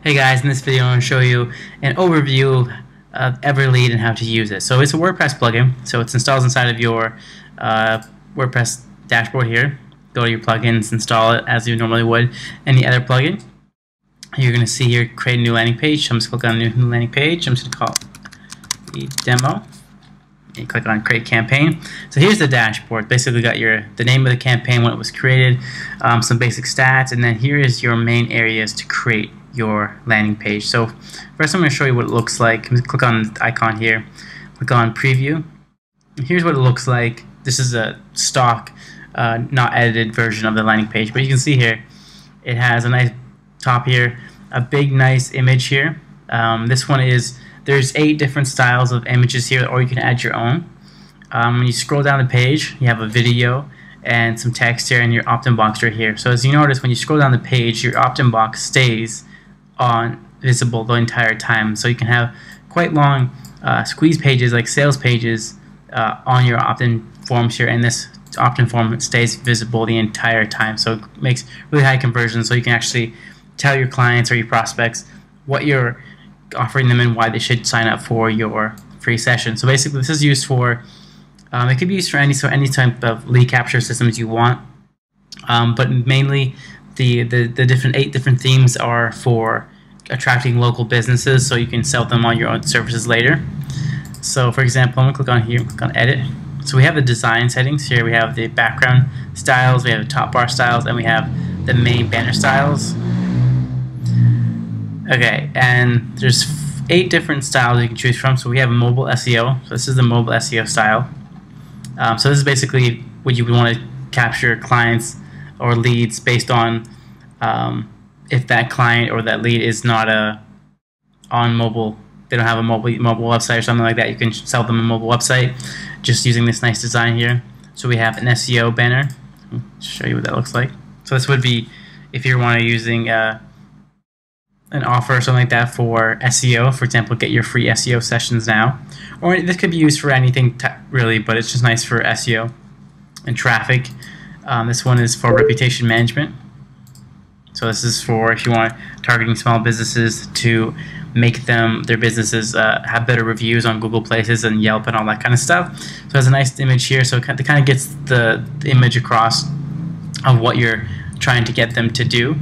Hey guys, in this video I'm going to show you an overview of Everlead and how to use it. So it's a WordPress plugin, so it's installed inside of your WordPress dashboard here. Go to your plugins, install it as you normally would any other plugin. You're going to see here, create a new landing page. So I'm just click on new landing page. I'm just going to call it the demo. You click on create campaign. So here's the dashboard. Basically got the name of the campaign, when it was created, some basic stats, and then here is your main areas to create your landing page. So first I'm going to show you what it looks like. Click on the icon here, click on preview. Here's what it looks like. This is a stock, not edited version of the landing page, but you can see here it has a nice top here, a big nice image here. This one is, there's 8 different styles of images here, or you can add your own. When you scroll down the page, you have a video and some text here and your opt-in box right here. So as you notice, when you scroll down the page, your opt-in box stays on visible the entire time. So you can have quite long squeeze pages, like sales pages, on your opt-in forms here, and this opt-in form stays visible the entire time. So it makes really high conversion, so you can actually tell your clients or your prospects what you're offering them and why they should sign up for your free session. So basically this is used for, it could be used for any type of lead capture systems you want, but mainly the different 8 different themes are for attracting local businesses, so you can sell them on your own services later. So for example, I'm going to click on here, click on edit. So we have the design settings here. We have the background styles, we have the top bar styles, and we have the main banner styles. Okay, and there's 8 different styles you can choose from. So we have mobile SEO. So this is the mobile SEO style. So this is basically what you would want to capture clients or leads based on if that client or that lead is not on mobile. They don't have a mobile website or something like that. You can sell them a mobile website just using this nice design here. So we have an SEO banner. I'll show you what that looks like. So this would be if you're using an offer or something like that for SEO. For example, get your free SEO sessions now. Or this could be used for anything really, but it's just nice for SEO and traffic. This one is for reputation management. So this is for if you want targeting small businesses to make their businesses have better reviews on Google Places and Yelp and all that kind of stuff. So it has a nice image here, so it kind of gets the image across of what you're trying to get them to do,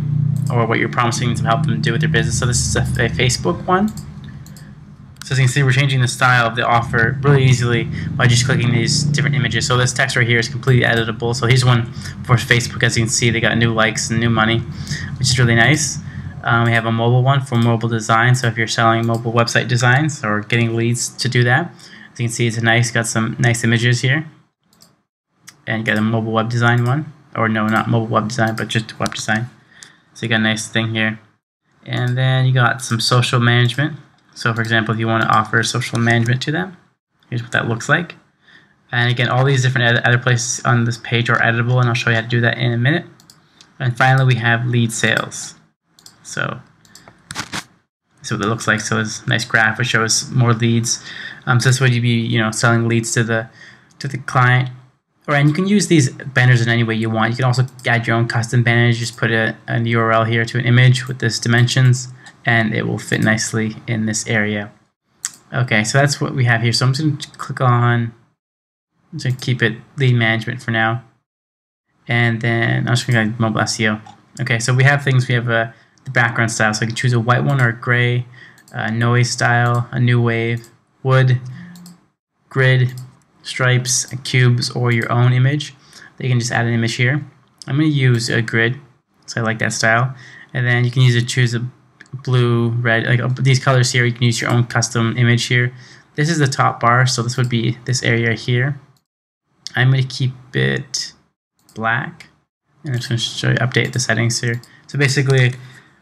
or what you're promising to help them do with their business. So this is a Facebook one. So as you can see, we're changing the style of the offer really easily by just clicking these different images. So this text right here is completely editable. So here's one for Facebook. As you can see, they got new likes and new money, which is really nice. We have a mobile one for mobile design. So if you're selling mobile website designs or getting leads to do that, as you can see, it's got some nice images here. And you got a mobile web design one, or no, not mobile web design, but just web design. So you got a nice thing here. And then you got some social management. So for example, if you want to offer social management to them, here's what that looks like. And again, all these different other places on this page are editable, and I'll show you how to do that in a minute. And finally, we have lead sales. So this is what it looks like. So it's a nice graph which shows more leads. So this would you be selling leads to the client. And you can use these banners in any way you want. You can also add your own custom banners. Just put a URL here to an image with this dimensions, and it will fit nicely in this area. Okay, so that's what we have here. So I'm just going to click on, I'm just going to keep it lead management for now. And then I'm just going to go mobile SEO. Okay, so we have things. We have the background style. So I can choose a white one or a gray, noise style, a new wave, wood, grid, stripes, cubes, or your own image. You can just add an image here. I'm going to use a grid, so I like that style. And then you can choose a blue, red, like these colors here. You can use your own custom image here. This is the top bar, so this would be this area here. I'm going to keep it black, and I'm just going to show you, update the settings here. So basically,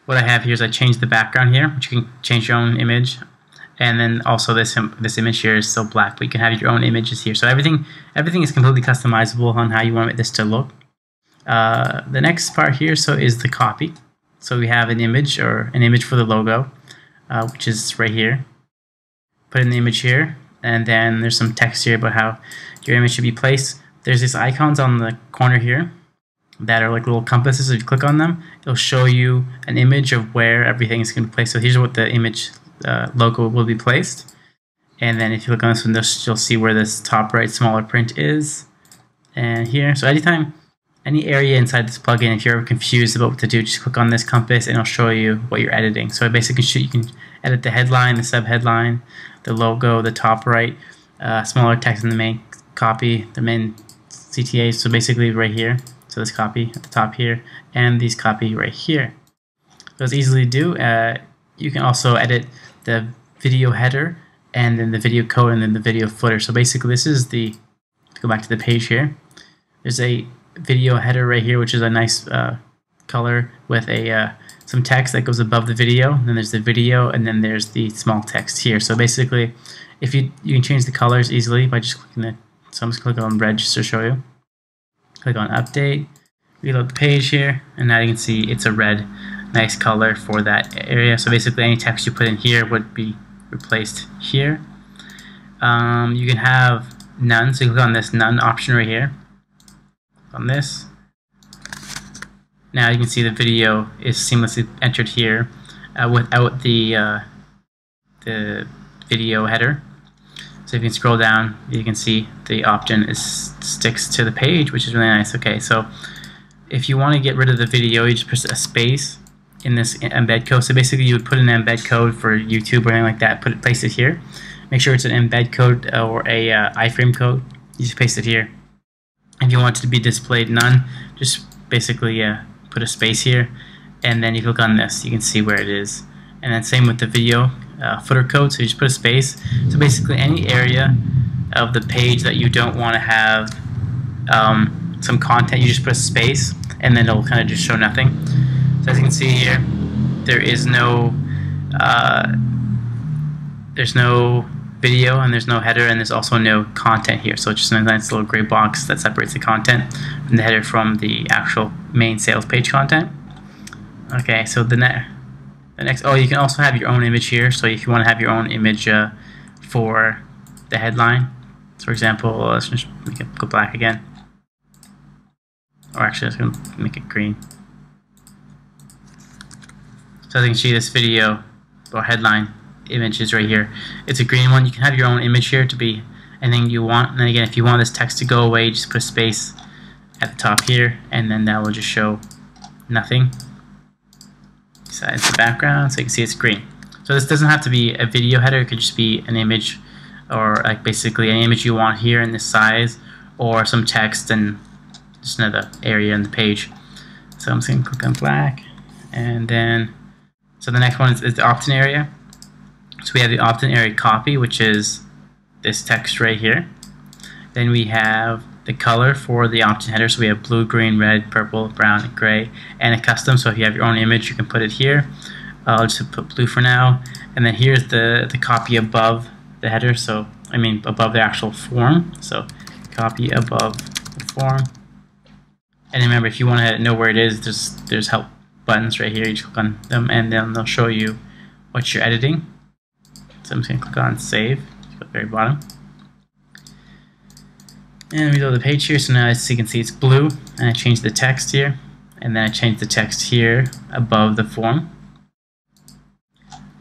what I have here is I changed the background here, which you can change your own image. And then also this image here is still black, but you can have your own images here. So everything is completely customizable on how you want this to look. The next part here is the copy. So we have an image for the logo, which is right here. Put in the image here, and then there's some text here about how your image should be placed. There's these icons on the corner here. that are like little compasses. If you click on them, it'll show you an image of where everything is going to be placed. So here's what the image logo will be placed. And then if you click on this one, you'll see where this top right smaller print is. And here, so anytime, any area inside this plugin, if you're confused about what to do, just click on this compass and it'll show you what you're editing. So basically you can edit the headline, the subheadline, the logo, the top right, smaller text in the main copy, the main CTAs, so basically right here. So this copy at the top here, and these copy right here. So it's easy to do. You can also edit the video header, and then the video code, and then the video footer. So basically this is the, go back to the page here, there's a video header right here, which is a nice color with a some text that goes above the video. And then there's the video, and then there's the small text here. So basically, if you can change the colors easily by just clicking the, so I'm just clicking on red just to show you. Click on update, reload the page here, and now you can see it's a red, nice color for that area. So basically any text you put in here would be replaced here. You can have none, so you click on this none option right here. On this, now you can see the video is seamlessly entered here without the video header. So if you can scroll down, you can see the opt-in sticks to the page, which is really nice. Okay, so if you want to get rid of the video, you just press a space in this embed code. So basically you would put an embed code for YouTube or anything like that, place it here. Make sure it's an embed code or a iframe code. You just paste it here. If you want it to be displayed none, just basically put a space here, and then you click on this, you can see where it is. And then same with the video footer code, so you just put a space. So basically any area of the page that you don't want to have some content, you just put a space, and then it'll kind of just show nothing. So as you can see here, there is no there's no video, and there's no header, and there's also no content here. So it's just a nice little gray box that separates the content from the header from the actual main sales page content. Okay, so the next, oh, you can also have your own image here. So if you want to have your own image for the headline, so for example, let's just make it go black again, or actually, let's gonna make it green. So as you can see, this video or headline image is right here. It's a green one. You can have your own image here to be anything you want. And then again, if you want this text to go away, just put a space at the top here, and then that will just show nothing. Besides the background, so you can see it's green. So this doesn't have to be a video header. It could just be an image, or like basically any image you want here in this size, or some text and just another area in the page. So I'm just going to click on black, and then so the next one is the opt-in area. So we have the opt-in area copy, which is this text right here. Then we have the color for the opt-in header. So we have blue, green, red, purple, brown, and gray, and a custom. So if you have your own image, you can put it here. I'll just put blue for now. And then here's the copy above the header. So I mean above the actual form. So copy above the form. And remember, if you want to know where it is, there's help buttons right here. You just click on them, and then they'll show you what you're editing. So I'm just going to click on save at the very bottom. And reload the page here. So now as you can see, it's blue, and I changed the text here, and then I changed the text here above the form.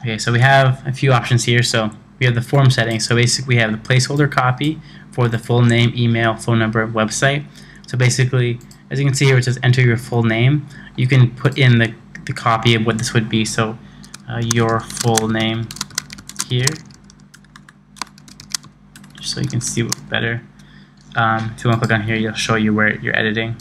Okay, so we have a few options here. So we have the form settings. So basically we have the placeholder copy for the full name, email, phone number, website. So basically, as you can see here, it says enter your full name. You can put in the copy of what this would be. So your full name here, just so you can see better. If you want to click on here, it'll show you where you're editing.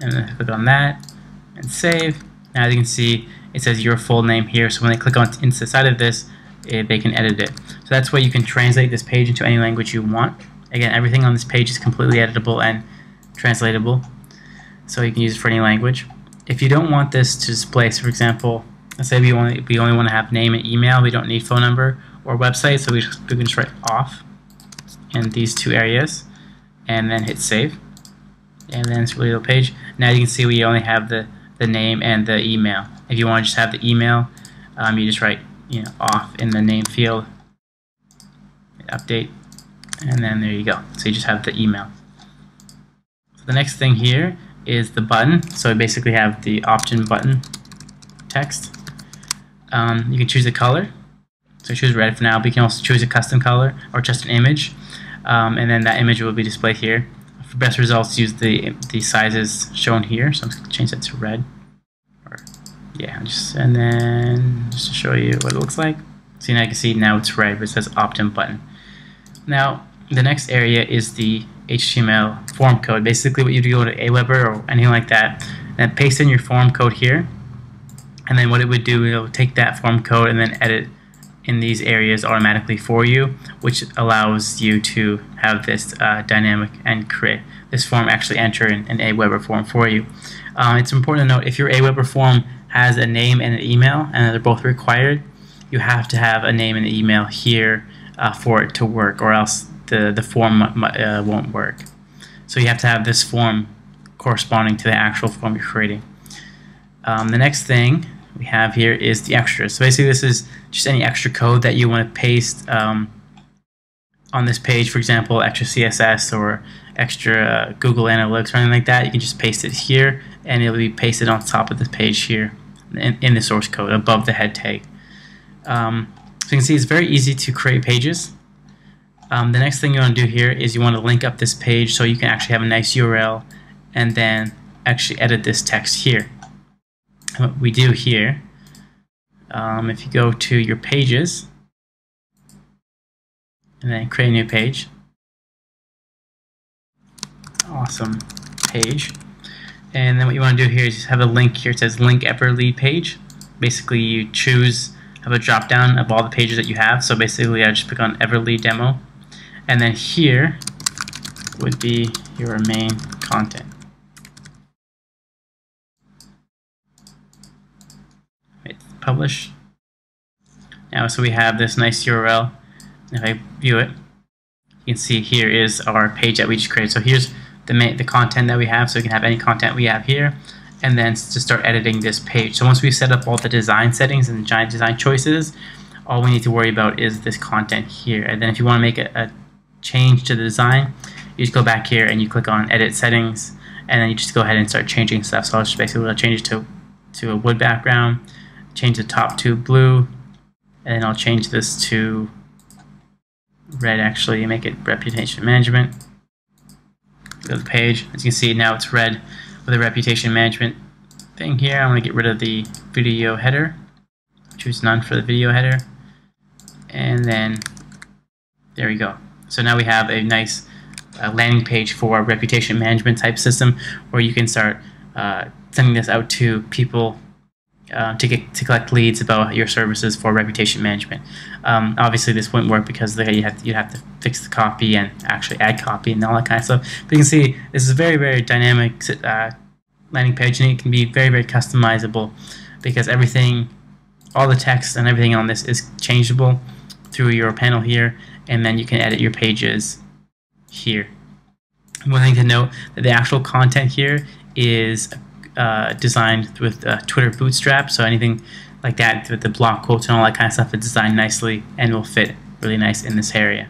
And then click on that and save. Now as you can see, it says your full name here. So when they click on inside of this, they can edit it. So that's why you can translate this page into any language you want. Again, everything on this page is completely editable and translatable, so you can use it for any language. If you don't want this to display, so for example, let's say we only want to have name and email, we don't need phone number or website, so we can just write off in these two areas, and then hit save, and then it's really the page. Now you can see we only have the name and the email. If you want to just have the email, you just write off in the name field, update, and then there you go. So you just have the email. So the next thing here is the button. So we basically have the opt-in button text. You can choose a color. So choose red for now, but you can also choose a custom color or just an image. And then that image will be displayed here. For best results, use the sizes shown here. So I'm just going to change that to red. And then just to show you what it looks like. So now you can see now it's red, but it says opt-in button. Now the next area is the HTML form code. Basically, what you do, go to Aweber or anything like that, and paste in your form code here. And then what it would do, it will take that form code and then edit in these areas automatically for you, which allows you to have this dynamic and create this form actually enter in an Aweber form for you. It's important to note, if your Aweber form has a name and an email, and they're both required, you have to have a name and an email here for it to work, or else the form won't work. So you have to have this form corresponding to the actual form you're creating. The next thing we have here is the extras. So basically this is just any extra code that you want to paste on this page. For example, extra CSS or extra Google Analytics or anything like that. You can just paste it here and it'll be pasted on top of the page here in the source code above the head tag. So you can see it's very easy to create pages. The next thing you want to do here is you want to link up this page so you can actually have a nice URL and then actually edit this text here. And what we do here, if you go to your pages and then create a new page, awesome page, and then what you want to do here is just have a link here. It says link Everlead page. Basically you have a drop down of all the pages that you have. So basically I just pick on Everlead demo, and then here would be your main content. Hit publish. Now so we have this nice URL. If I view it, you can see here is our page that we just created. So here's the content that we have, so we can have any content we have here, and then to start editing this page. So once we've set up all the design settings and the giant design choices, all we need to worry about is this content here. And then if you want to make a change to the design, you just go back here and you click on edit settings, and then you just go ahead and start changing stuff. So I'll just basically change it to a wood background, change the top to blue, and then I'll change this to red, actually, and make it reputation management. Go to the page. As you can see, now it's red with a reputation management thing here. I'm going to get rid of the video header. Choose none for the video header. And then there we go. So now we have a nice landing page for a reputation management type system where you can start sending this out to people to collect leads about your services for reputation management. Obviously this wouldn't work because you'd have to fix the copy and actually add copy and all that kind of stuff. But you can see this is a very, very dynamic landing page, and it can be very, very customizable because everything, all the text and everything on this is changeable through your panel here, and then you can edit your pages here. One thing to note, that the actual content here is designed with Twitter Bootstrap, so anything like that with the block quotes and all that kind of stuff is designed nicely and will fit really nice in this area.